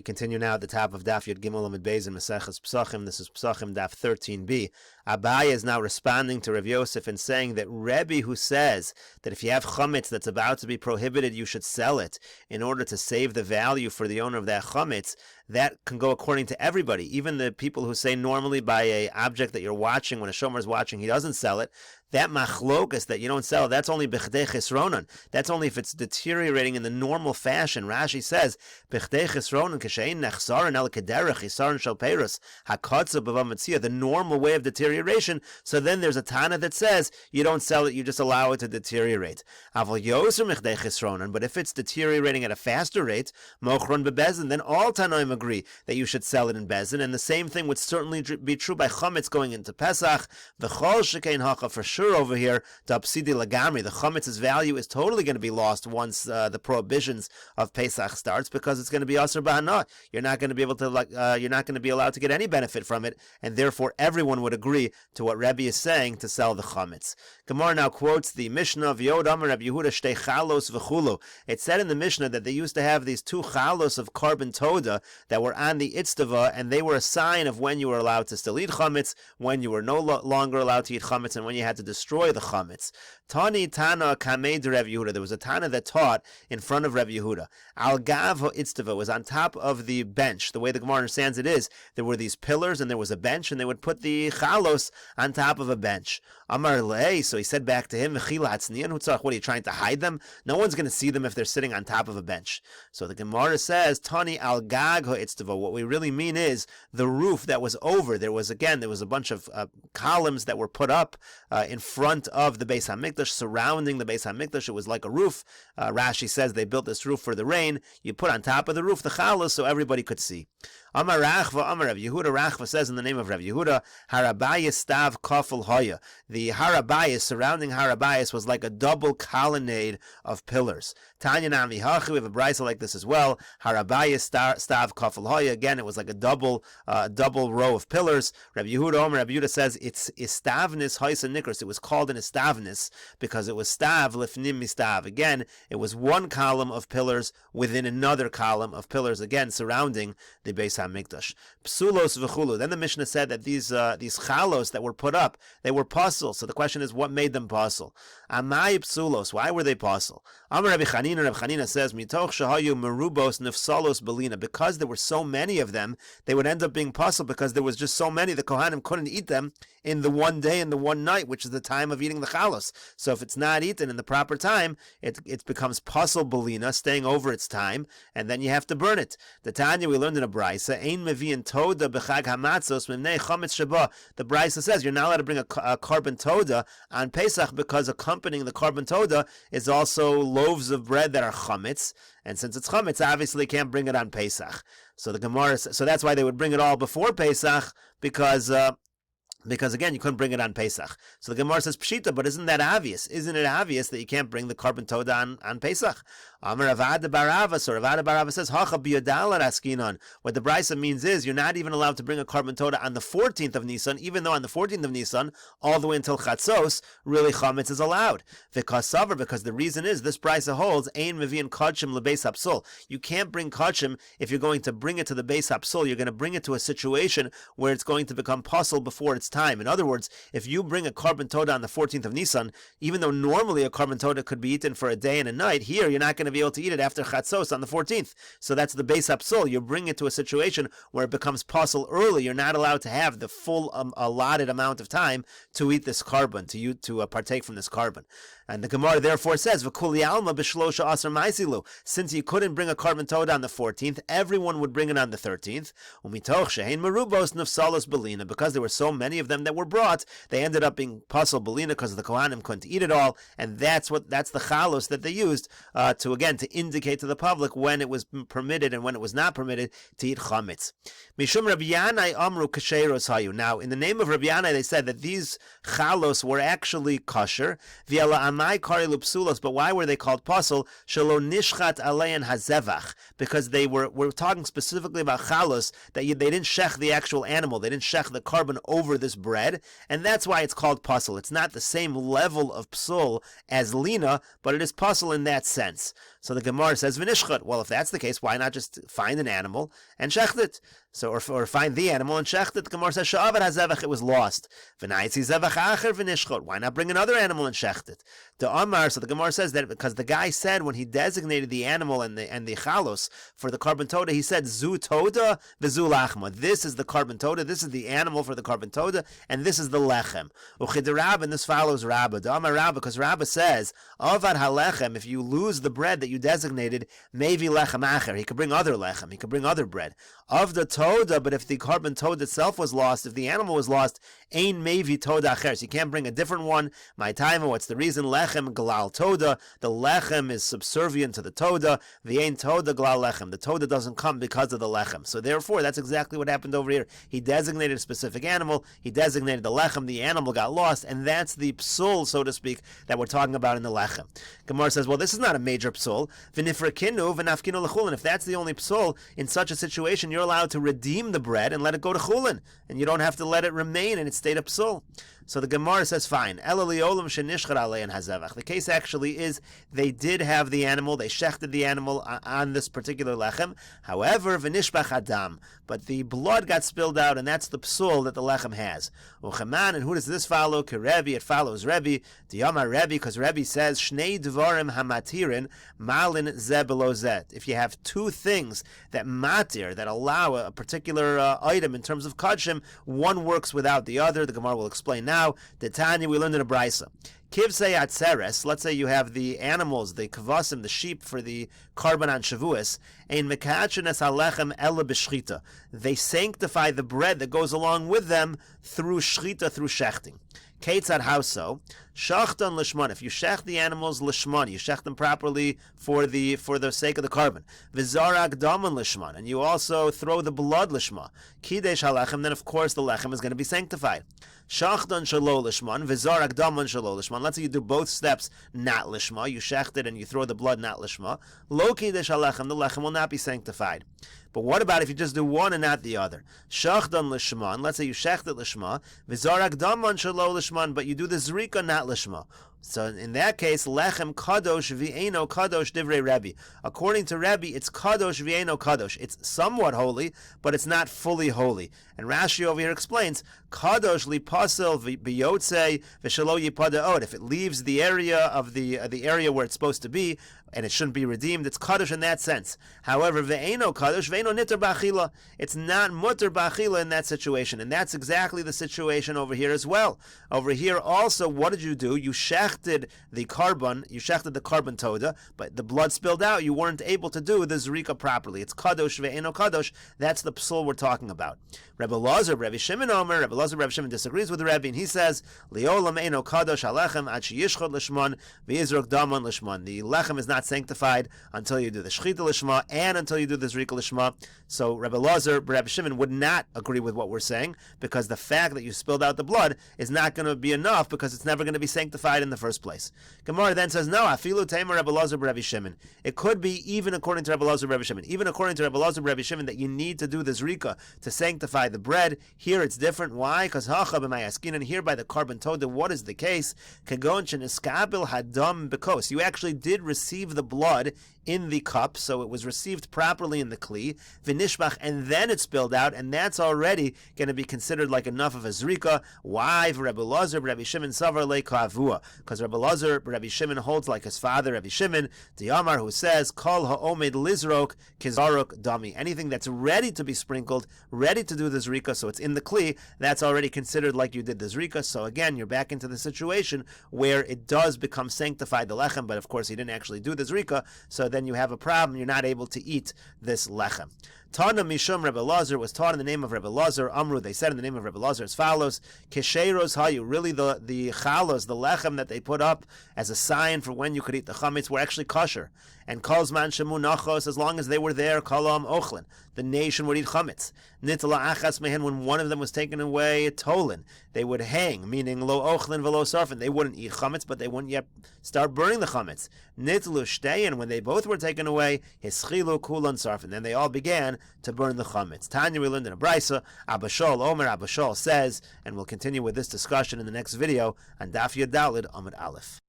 We continue now at the top of Daf Yomi Gemara and Meseches Pesachim. This is Pesachim Daf 13b. Abaye is now responding to Rav Yosef and saying that Rebbe, who says that if you have chametz that's about to be prohibited, you should sell it in order to save the value for the owner of that chametz, that can go according to everybody. Even the people who say normally by a object that you're watching, when a shomer is watching, he doesn't sell it. That machlokas that you don't sell, that's only b'chdei chisronan. That's only if it's deteriorating in the normal fashion. Rashi says, b'chdei chisronan k'shein nechsaran el kederech chisaran shel peiros hakatza b'va metzia, the normal way of deterioration. So then there's a Tana that says you don't sell it, you just allow it to deteriorate. Aval yoser b'chdei chisronan, but if it's deteriorating at a faster rate, mochron b'bezin, then all Tanoim agree that you should sell it in bezin, and the same thing would certainly be true by chametz going into Pesach. V'chol shekein hacha, for sure over here, Dapsidi Lagamri, the chametz's value is totally going to be lost once the prohibitions of Pesach starts, because it's going to be Asr B'Hana. You're not going to be able to, you're not going to be allowed to get any benefit from it, and therefore everyone would agree to what Rebbe is saying to sell the chametz. Gemara now quotes the Mishnah of Yod Amar Rabbi Yehuda Shtei Chalos V'Chulu. It said in the Mishnah that they used to have these two chalos of carbon toda that were on the itztava, and they were a sign of when you were allowed to still eat chametz, when you were no longer allowed to eat chametz, and when you had to destroy the chametz. Tani Tana Kamed Rav Yehuda. There was a Tana that taught in front of Rav Yehuda. Al Gav Haitztava was on top of the bench. The way the Gemara understands it is, there were these pillars and there was a bench, and they would put the chalos on top of a bench. Amar Lei, so he said back to him, what are you trying to hide them? No one's going to see them if they're sitting on top of a bench. So the Gemara says, Tani Al Gag Haitztava. What we really mean is the roof that was over. There was a bunch of columns that were put up in front of the Beis HaMikdash, surrounding the Beis HaMikdash. It was like a roof. Rashi says they built this roof for the rain. You put on top of the roof the chalos so everybody could see. Amar Rachva, Amar Rav Yehuda. Rachva says in the name of Rav Yehuda, Harabayis stav kafel hoya. The Harabayis, surrounding Harabayis, was like a double colonnade of pillars. Tanya Nami Hachi, we have a brisa like this as well. Harabayis stav kafel hoya. Again, it was like a double row of pillars. Rav Yehuda, Amar Rav Yehuda says it's istavnis hoisa nikros. It was called an istavnis because it was stav lifnim mistav. Again, it was one column of pillars within another column of pillars, again surrounding the Beis HaMikdash. Psulos v'chulu. Then the Mishnah said that these chalos that were put up, they were pasul. So the question is, what made them pasul? Amai psulos. Why were they pasul? Amar Rabbi Chanina. Rabbi Chanina says, Mitoch shahayu merubos nefsalos belina. Because there were so many of them, they would end up being pasul because there was just so many. The Kohanim couldn't eat them in the one day and the one night, which is the time of eating the chalos. So if it's not eaten in the proper time, it becomes pasul belina, staying over its time, and then you have to burn it. The Tanya we learned in a brisa, ein mevi'in toda b'chag hamatzos mimnei chametz sheba. The brisa says you're not allowed to bring a carbon toda on Pesach because accompanying the carbon toda is also loaves of bread that are chametz, and since it's chametz, obviously you can't bring it on Pesach. So the Gemara, so that's why they would bring it all before Pesach, because again, you couldn't bring it on Pesach. So the Gemara says pshita, but isn't that obvious? Isn't it obvious that you can't bring the carbon toda on Pesach? Amar Avad Barava, so Avad Barava says hacha biyadalar askinon. What the brisa means is you're not even allowed to bring a carbon toda on the 14th of Nisan, even though on the 14th of Nisan, all the way until Chatzos, really chametz is allowed. V'kasavar, because the reason is this brisa holds ein mevi'in kachim lebeis hapsul. You can't bring kachim if you're going to bring it to the beis hapsul. You're going to bring it to a situation where it's going to become pasul before its time. In other words, if you bring a carbon toda on the 14th of Nisan, even though normally a carbon toda could be eaten for a day and a night, here you're not going to be able to eat it after Chatzos on the 14th. So that's the Beis Hapsul. You bring it to a situation where it becomes pasul early. You're not allowed to have the full allotted amount of time to eat this carbon, to partake from this carbon. And the Gemara therefore says, V'kuli alma b'shlosha asar maisilu. Since you couldn't bring a carbon toda on the 14th, everyone would bring it on the 13th. Umitoch shehein merubos nefsalos belina. Because there were so many of them that were brought, they ended up being pasul belina because the Kohanim couldn't eat it all, and that's the chalos that they used to indicate to the public when it was permitted and when it was not permitted to eat chametz. Mishum Rabbi Yanai amru kasheros hayu. Now, in the name of Rabbi Yanai, they said that these chalos were actually kosher. V'ala amai kari lupsulos, but why were they called pasul? Shelo nishchat alein hazevach, because we're talking specifically about chalos that they didn't shech the actual animal, they didn't shech the carbon over this bread, and that's why it's called pasul. It's not the same level of psul as lina, but it is pasul in that sense. So the Gemara says, V'nishchot. Well, if that's the case, why not just find an animal and shecht it? So, or find the animal and shecht it. The Gemara says, Sha'avad hazevach, it was lost. V'nayitzi zevach acher v'nishchot. Why not bring another animal and shecht it? The Amar, so the Gemara says that because the guy said when he designated the animal and the chalos for the carbon toda, he said, Zu toda v'zu lachma. This is the carbon toda, this is the animal for the carbon toda, and this is the lechem. Uchid and this follows Rabbah. The Amar Rabbah, because Rabbah says, Avad halechem, if you lose the bread that you designated, maybe lechem acher. He could bring other lechem, he could bring other bread. Of the toda, but if the carbon toda itself was lost, if the animal was lost, ein maybe toda acher. So you can't bring a different one. My time, what's the reason? Lechem glal toda. The lechem is subservient to the toda. The ein toda glal lechem. The toda doesn't come because of the lechem. So therefore, that's exactly what happened over here. He designated a specific animal. He designated the lechem. The animal got lost, and that's the psul, so to speak, that we're talking about in the lechem. Gemara says, well, this is not a major psul. V'nifrakinu v'nafkinu l'chulin. If that's the only psul, in such a situation, you're allowed to redeem the bread and let it go to chulin, and you don't have to let it remain in its state of psul. So the Gemara says, fine. The case actually is they did have the animal, they shechted the animal on this particular lechem. However, v'nishbach adam, but the blood got spilled out, and that's the psul that the lechem has. Ucheman, and who does this follow? Kerevi, it follows Rebbe. Diyama Rebbe, because Rebbe says, Shnei dvarim hamatirin malin ze below zet. If you have two things that matir, that allow a particular item in terms of kodshim, one works without the other. The Gemara will explain now. The Tanya we learned in a brisa. Kivsei atzeres, let's say you have the animals, the kavasim, the sheep for the carbon on Shavuos, ein mekachenes halechem ela b'shchita. They sanctify the bread that goes along with them through shchita, through shechting. Ketzad, how so? Shachtan lishman. If you shech the animals lishman, you shech them properly for the sake of the carbon. V'zarak daman lishman, and you also throw the blood lishma. Kidesh halechem. Then of course the lechem is going to be sanctified. Shachtan shalo lishman, v'zarak daman shalo lishman. Let's say you do both steps not lishma. You shecht it and you throw the blood not lishma. Lo kidesh halechem. The lechem will not be sanctified. But what about if you just do one and not the other? Shachdan lishman. Let's say you shecht it lishma. V'zarak daman shalo lishman, but you do the zrika not lishma. So in that case, lechem kadosh v'eino kadosh divrei Rebbe. According to Rebbe, it's kadosh v'eino kadosh. It's somewhat holy, but it's not fully holy. And Rashi over here explains, kadosh lipasel b'yotzei v'shelo yipadaot. If it leaves the area of the area where it's supposed to be, and it shouldn't be redeemed, it's kadosh in that sense. However, ve'eno kadosh, ve'eno nitter b'achila. It's not mutter b'achila in that situation, and that's exactly the situation over here as well. Over here also, what did you do? You shechted the carbon, toda, but the blood spilled out. You weren't able to do the zrika properly. It's kadosh ve'eno kadosh. That's the psul we're talking about. Rebbe Lazar, Rebbe Shimon Omer, Rebbe Lazar, Rebbe Shimon disagrees with the Rebbe, and he says, Leolam eno kadosh halechem ad sheyishchot lishman v'yizrok daman lishman. The lechem is not sanctified until you do the shechita lishma and until you do the zrika lishma. So Rebbe Lazar, Rebbe Shimon would not agree with what we're saying, because the fact that you spilled out the blood is not going to be enough, because it's never going to be sanctified in the first place. Gemara then says, no, afilu tamer Rebbe Lazar, Rebbe Shimon. It could be even according to Rebbe Lazar, Rebbe Shimon, even according to Rebbe Lazar, Rebbe Shimon, that you need to do the zrika to sanctify the bread. Here it's different. Why? Because hacha b'mayaskin, and here by the carbon toda, what is the case? Kagon sheniskabil hadam bekos. You actually did receive the blood in the cup, so it was received properly in the kli, v'nishbach, and then it spilled out, and that's already going to be considered like enough of a zrika. Why? Rebbe Lazar, Rebbe Shimon, savar le kavua, because Rebbe Lazar, Rebbe Shimon holds like his father, Rebbe Shimon, the Amar, who says, kol ha'omed lizrok kizarok dami. Anything that's ready to be sprinkled, ready to do the zrika, so it's in the kli, that's already considered like you did the zrika. So again, you're back into the situation where it does become sanctified, the lechem, but of course he didn't actually do the zrika, so then you have a problem, you're not able to eat this lechem. Tana Mishum Rebbe Lazar was taught in the name of Rebbe Lazar. Amru, they said in the name of Rebbe Lazar as follows: Kesheros hayu, really the chalos, the lechem that they put up as a sign for when you could eat the chametz were actually kosher. And kolzman shemu nachos, as long as they were there, kolam ochlin, the nation would eat chametz. Nitla achas mehen, when one of them was taken away, tolin, they would hang, meaning lo ochlin velo sarfin, they wouldn't eat chametz, but they wouldn't yet start burning the chametz. Nitlu shteyin, when they both were taken away, hischilu kulan sarfin, then they all began to burn the chametz. Tanya, we learned in a brisa, Abba Shol Omer, Abba Shol says, and we'll continue with this discussion in the next video on Daf Yadalid Amud Aleph.